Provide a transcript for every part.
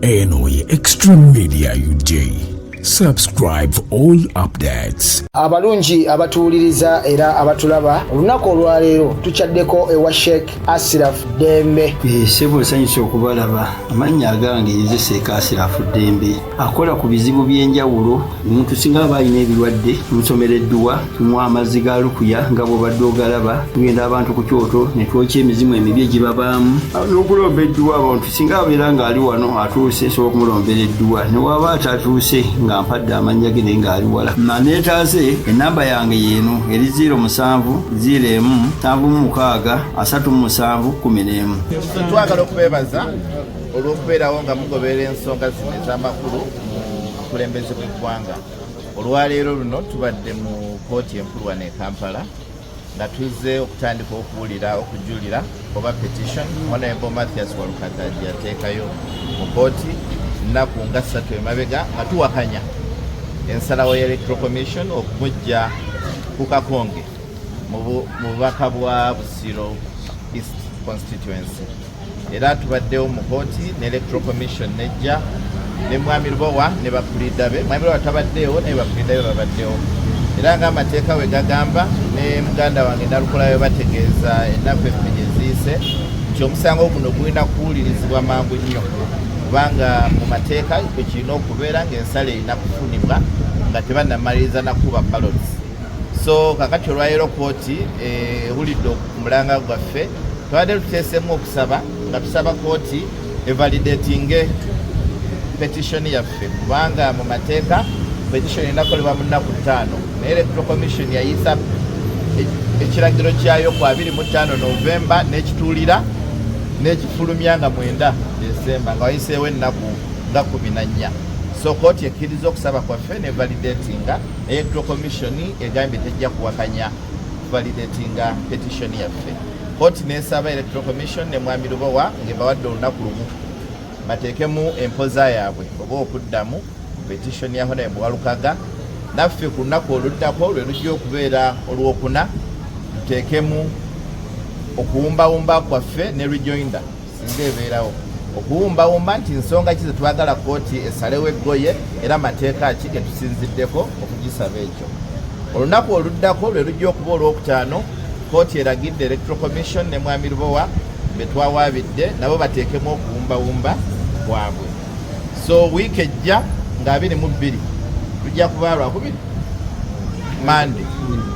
eno ye Extreme Media UJ. Subscribe for all updates. Abalungi abatuuliriza era abatulaba olunaku olwaleero tuchaddeko ewa Sheikh Ashraf Dembe. Sebo sanyusa okubalaba amannya agange Seeka Ashraf Dembe akola ku bizibu by'enjawulo. Omuntu singa aba alina ebirwadde tumusomereddwa, tumuwa amazzi ga lukuya nga bw'obadde ogalaba, tugenda abantu ku kyoto ne twokya emizimu emibi egibabaamu n'okulomba edduwa. Abantu singa abeera ng'ali wano atuuse sobola okumulombera edduwa, ne waba atatuuse nga mpadde amannya ge naye ng'ali wala. Neetaase ennamba yange yeeno eri 0701763711. Twagala okubeebaza olw'okubeerawo nga mugoberera ensonga zino ez'amakulu mu kulembeze bw'eggwanga. Olwaleero luno tubadde mu kkooti enkulu wano e Kampala nga tuzze okutandika okuwulira okujulira oba petition Honorable Mathias Walukaga gye yateekayo mu kkooti nnaku nga 3 emabega nga tuwakanya ensalawo ya Electoral Commission okumujja ku Kakonge mu bubaka bwa Busiro East Constituency. Era tubaddewo mu kkooti ne Electoral Commission nejja ne Mwami Lubowa ne bakulidda be. Mwami Lubowa tabaddeewo naye bakulidda be babaddewo. Era ng'amateeka we gagamba ne muganda wange Nalukolayo bategeeza ennaku ebbiri eziise nti omusango guno gulina kuwulirizibwa mangu nnyo, kubanga mu mateeka kwe kirina okubeera ng'ensala erina kufunibwa nga tebannamaliriza nakuba ballots. So kakati olwaleero kkooti ewulidde okumulanga gwaffe, tubadde tuteesemu okusaba nga tusaba kkooti evalidatinge petition yaffe, kubanga mu mateeka petition erina kukolebwa mu nnaku 5 naye Electoral Commission yayisa ekiragiro kyayo ku 25 Novemba n'ekituulira n'ekifulumya nga 9 Desemba nga wayiseewo ennaku nga 14. So kkooti ekkiriza okusaba kwaffe ne validatinga Electoral Commission egambye tejja kuwakanya validatinga petition yaffe. Kkooti n'esaba Electoral Commission ne Mwami Lubowa ng'ebawadde olunaku lumu bateekemu empoza yaabwe oba okuddamu petition ya Honorable Walukaga. Naffe ku lunaku oluddako lwe lujja okubeera olwokuna tuteekemu okuwumbawumba kwaffe ne rejoinder singa ebeerawo, okuwumbawumba nti nsonga ki ze twagala kkooti esalewo eggoye era mateeka ki ge tusinziddeko okugisaba ekyo. Olunaku oluddako lwe lujja okuba olwokutaano, kkooti eragidde Electoral Commission ne Mwami Lubowa be twawaabidde nabo bateekemu okuwumbawumba kwabwe. So wiiki ejja nga 22 tujja kuba lwakubiri Monday.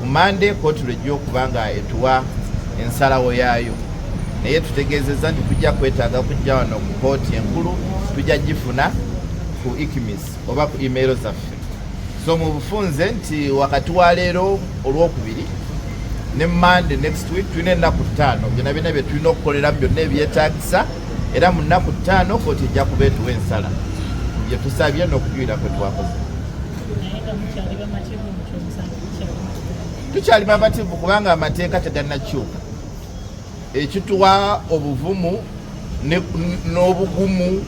Ku Monday kkooti lwejja okuba nga etuwa ensalawo yaayo, naye tutegeezezza nti tujja kwetaaga kujja wano ku kkooti enkulu tujja gifuna ku ICMIS oba ku email zaffe. So mu bufunze nti wakati wa leero olwokubiri ne Monday next week tulina ennaku 5 byonna byonna bye tulina okukoleramu byonna ebyetaagisa, era mu nnaku 5 kkooti ejja kuba etuwa ensala bye tusabye n'okujulira kwe twakoze. Tukyali mabativu kubanga amateeka tegannakyuka. Ekituwa obuvumu n'obugumu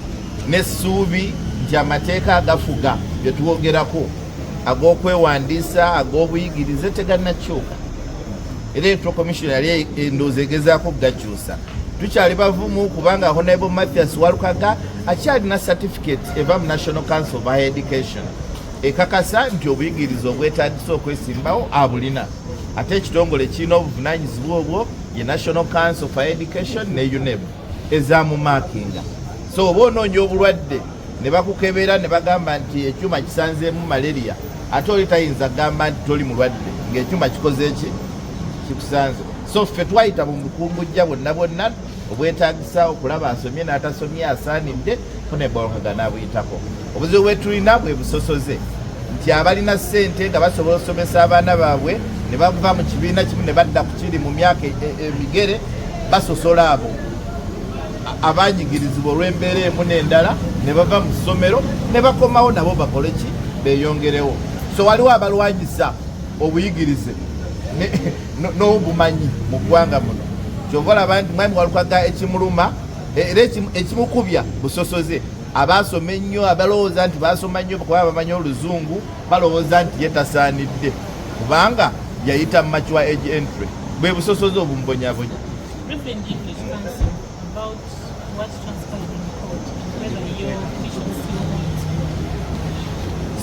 n'essuubi nti amateeka agafuga bye tuwogerako ag'okwewandiisa ag'obuyigirize tegannakyuka. Electoral Commission yali endowooza egezaako okugakyusa. Tukyali bavumu kubanga Honorable Mathias Walukaga akyalina certificate eva mu National Council of Higher Education ekakasa nti obuyigirize obwetaagisa okwesimbawo abulina. Ate ekitongole kirina obuvunaanyizibwa obwo ye National Council of Higher Education ne UNEB ezaamumakinga. So oba onoonya obulwadde ne bakukebera ne bagamba nti ekyuma kisanzeemu malaria, ate oli tayinza kugamba nti toli mulwadde ng'ekyuma kikoze eki kikusanze. So ffe twayita mu bukungujja bwonna bwonna obwetaagisa okulaba asomye n'atasomye asaanidde Honorable Walukaga n'abuyitako. Obuzibu bwe tulina bwe busosoze nti abalina ssente nga basobola okusomesa abaana baabwe ne bava mu kibiina kimu ne badda ku kiri mu myaka emigere basosola abo abanyigirizibwa olw'embeera emu n'endala ne bava mu ssomero ne bakomawo nabo bakole ki beeyongerewo. So waliwo abalwanyisa obuyigirize n'obumanyi mu ggwanga muno. Kyova olaba nti Mwami Walukaga ekimuluma era ekimukubya busosoze. Abasoma ennyo abalowooza nti basoma nnyo kuba bamanyi Oluzungu balowooza nti ye tasaanidde kubanga yayita mu mature age entry. Bwe busosoze obumbonyabonya. Brief in English, about what transpired in court and whether your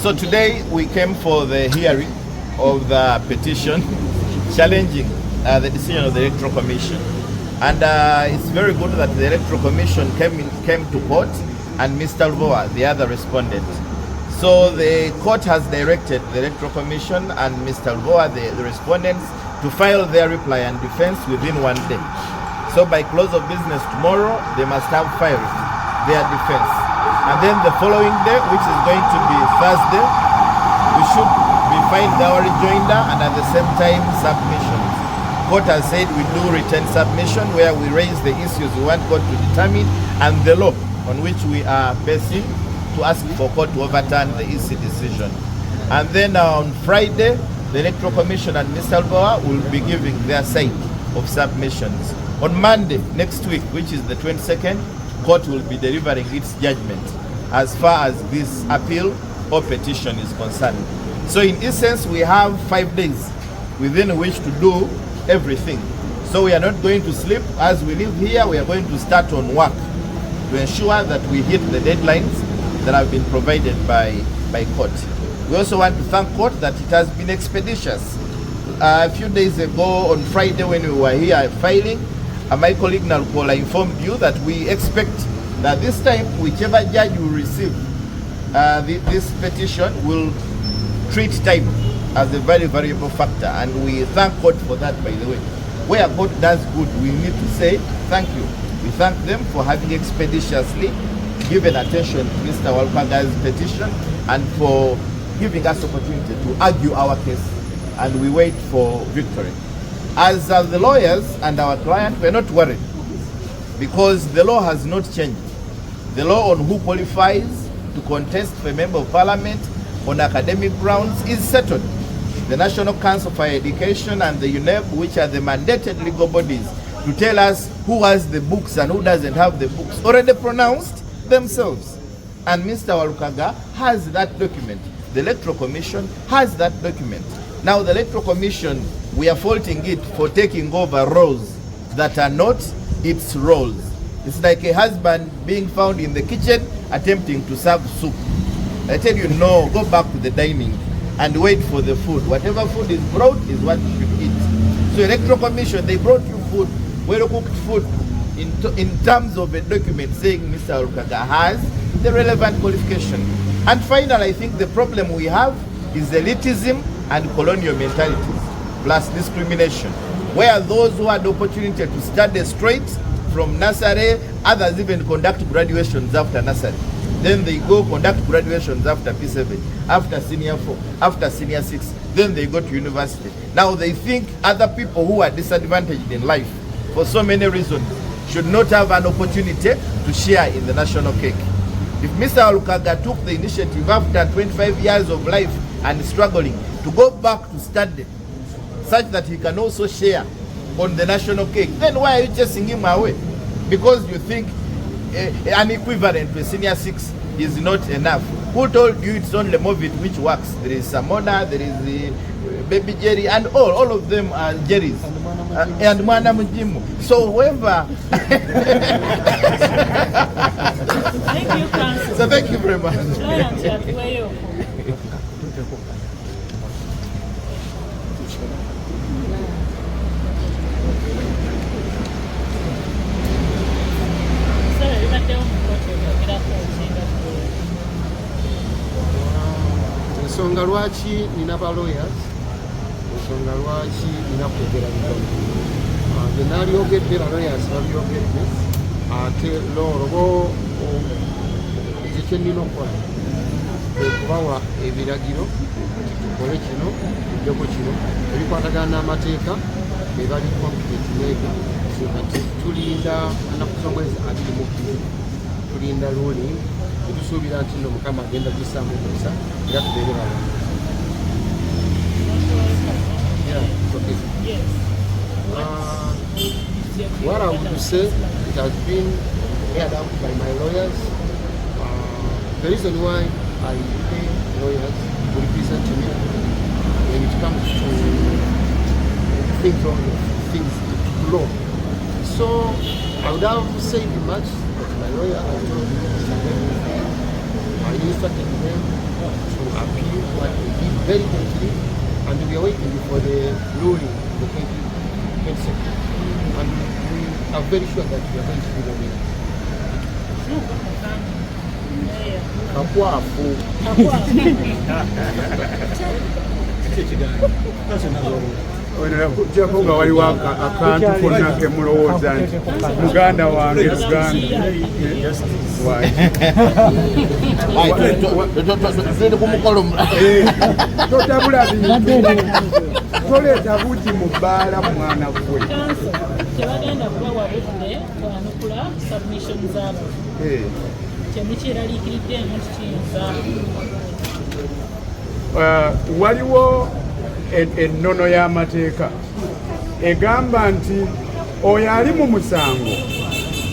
So today we came for the hearing of the petition challenging the decision of the Electoral Commission. And it's very good that the Electoral Commission came to court and Mr. Lubowa, the other respondent. So the court has directed the Electoral Commission and Mr. Lubowa, the respondents, to file their reply and defense within 1 day. So by close of business tomorrow, they must have filed their defense. And then the following day, which is going to be Thursday, we should be filing our rejoinder and at the same time submissions. Court has said we do return submission where we raise the issues we want court to determine and the law on which we are basing to ask for court to overturn the EC decision. And then on Friday, the Electoral Commission and Mr. Lubowa will be giving their side of submissions. On Monday next week, which is the 22nd, court will be delivering its judgment as far as this appeal or petition is concerned. So in essence, we have 5 days within which to do everything. So we are not going to sleep. As we live here, we are going to start on work to ensure that we hit the deadlines that have been provided by court. We also want to thank court that it has been expeditious. A few days ago on Friday when we were here filing, my colleague Nalkola informed you that we expect that this time whichever judge will receive this petition will treat time as a very variable factor, and we thank court for that, by the way. Where court does good, we need to say thank you. We thank them for having expeditiously given attention to Mr. Walukaga's petition and for giving us opportunity to argue our case, and we wait for victory. As the lawyers and our client, we're not worried because the law has not changed. The law on who qualifies to contest for a member of parliament on academic grounds is settled. The National Council for Education and the UNEP, which are the mandated legal bodies to tell us who has the books and who doesn't have the books, already pronounced themselves. And Mr. Walukaga has that document. The Electoral Commission has that document. Now the Electoral Commission, we are faulting it for taking over roles that are not its roles. It's like a husband being found in the kitchen attempting to serve soup. I tell you, no, go back to the dining and wait for the food. Whatever food is brought is what you should eat. So Electoral Commission, they brought you food, well-cooked food, in terms of a document saying Mr. Walukaga has the relevant qualification. And finally, I think the problem we have is elitism and colonial mentalities, plus discrimination, where those who had the opportunity to study straight from nursery, others even conduct graduations after nursery. Then they go conduct graduations after P7, after senior 4, after senior 6, then they go to university. Now they think other people who are disadvantaged in life for so many reasons should not have an opportunity to share in the national cake. If Mr. Walukaga took the initiative after 25 years of life and struggling to go back to study such that he can also share on the national cake, then why are you chasing him away? Because you think an equivalent to a senior 6 is not enough. Who told you it's only Movit which works? There is Samona, there is the Baby Jerry, and all of them are Jerry's. And Mwana Mujimu. So whoever... Thank you, Council. So thank you very much. Ensonga lwaki nina ba lawyers, ensonga lwaki nina kwogera bitono. Bye nalyogedde ba lawyers babyogedde, ate lobo ekyo kye nnina okukola okubawa ebiragiro tukole kino tuddeko kino ebikwatagana n'amateeka be bali competent nega kati tulinda nnaku z'omwezi 22 tulinda ruling tusuubira nti nno Mukama agenda tusaamu omukisa era tubeere balungi. What I would say, it has been aired out by my lawyers. The reason why I pay lawyers to represent me when it comes to things law. So I would have said much, but my lawyer has told me I instructed them to appeal shortly, and we are waiting for the ruling in the 20th sector. And we are very sure that we are going to be the winner. Kakwafu. Kujjako nga waliwo akantu konna ke mulowooza nti muganda wange Luganda totabula bintu toleeta buti mu bbaala mwana gwe tebagenda kubawa budde bwanukula submission zaabo kyemukiraliikiridde nti kiyinza waliwo ennono y'amateeka egamba nti oyo ali mu musango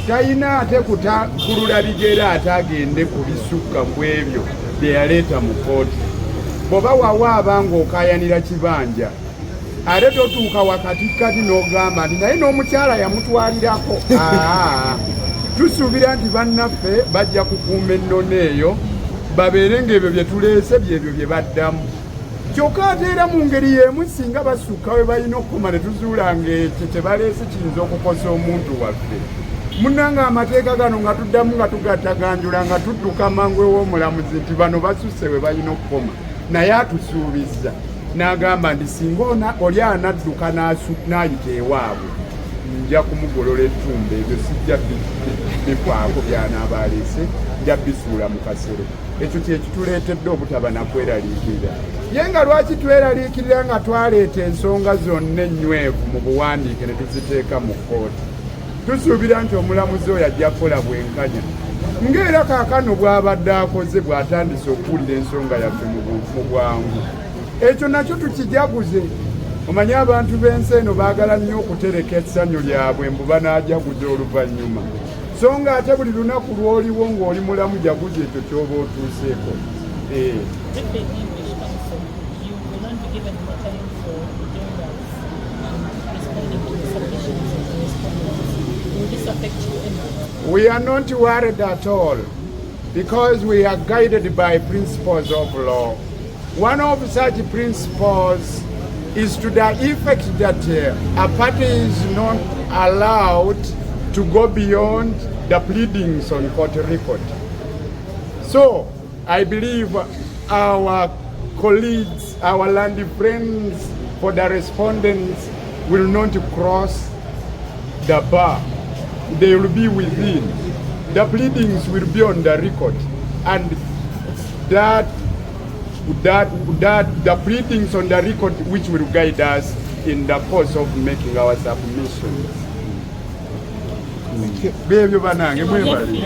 talina ate kulula bigera ate agende ku bisukka ku ebyo bye yaleeta mu kooti bw'oba wawaaba ng'okayanira kibanja ate totuuka wakatikati n'ogamba nti naye n'omukyala yamutwalirako tusuubira nti bannaffe bajja kukuuma ennono eyo babeere ng'ebyo bye tuleese byebyo bye baddamu kyokka ate era mu ngeri y'emu singa basukka we balina okukoma ne tuzuula ng'ekyo tebaleese kiyinza okukosa omuntu waffe munnanga amateeka gano nga tuddamu nga tugattaganjula nga tudduka mangu ew'omulamuzi nti bano basusse we balina okukoma naye atusuubizza n'agamba nti singa oli anadduka n'ayita ewaabwe nja kumugolola ettumba ebyo sijja bifaako by'anaaba aleese nja bisuula mu kasero ekyo kyekituleetedde obutaba nakweraliikirira ye nga lwaki tweraliikirira nga twaleeta ensonga zonna ennywevu mu buwandiike ne tuziteeka mu kkooti tusuubira nti omulamuzi oyo ajja kukola bwenkanya ng'era kaakano bw'abadde akoze bw'atandise okuwulira ensonga yaffe mu bwangu ekyo nakyo tukijaguze omanye abantu b'ensi eno baagala nnyo okutereka essanyu lyabwe mbu banaajaguza oluvannyuma so nga ate buli lunaku lw'oliwo ng'oli mulamu jaguza ekyo ky'oba otuuseeko We are not worried at all because we are guided by principles of law. One of such principles is to the effect that a party is not allowed to go beyond the pleadings on court record. So I believe our colleagues, our land friends for the respondents will not cross the bar. They will be within. The pleadings will be on the record, and that the pleadings on the record which will guide us in the course of making our submissions. Bebyo banange mwebale.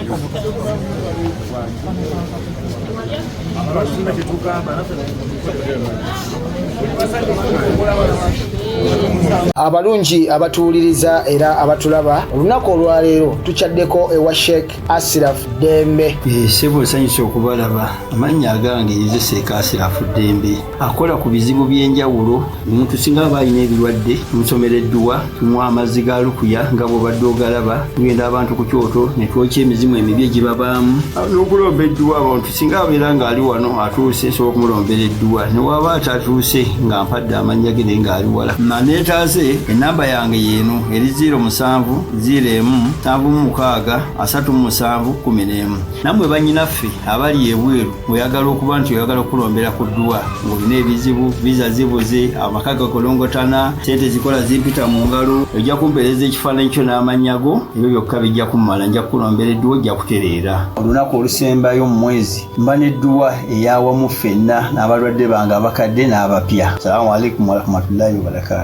abalungi abatuwuliriza era abatulaba olunaku olwaleero tukyaddeko ewa Sheikh Asiraf Dembe. Ssebo nsanyusa okubalaba. Amannya agange ye Sheikh Asiraf Dembe akola ku bizibu by'enjawulo. Omuntu singa aba alina ebirwadde tumusomereddwa, tumuwa amazzi ga lukuya nga bw'obadde ogalaba, tugenda abantu ku kyoto ne twokya emizimu emibi egibabaamu n'okulomba edduwa. Abantu singa abeera ng'ali wano atuuse nsobola okumulombeera edduwa, ne waba atatuuse nga mpadde amannya ge naye ng'ali wala. Neetaase ennamba yange yeeno eri 0701763711. Nammwe bannyinaffe abali ebweru oyagala okuba nti oyagala okulombera ku dduwa ng'olina ebizibu, viza zibuze, amaka gakolongotana, sente zikola zimpita mu ngalo, ojja kumpeereza ekifaananyi kyo n'amannya go, ebyo byokka bijja kummala. Nja kukulombera edduwa, ojja kutereera. Olunaku olusembayo mu mwezi mba n'edduwa ey'awamu ffenna n'abalwadde bange abakadde n'abapya. Salaamu alaikum warahmatullahi wabarakatuh.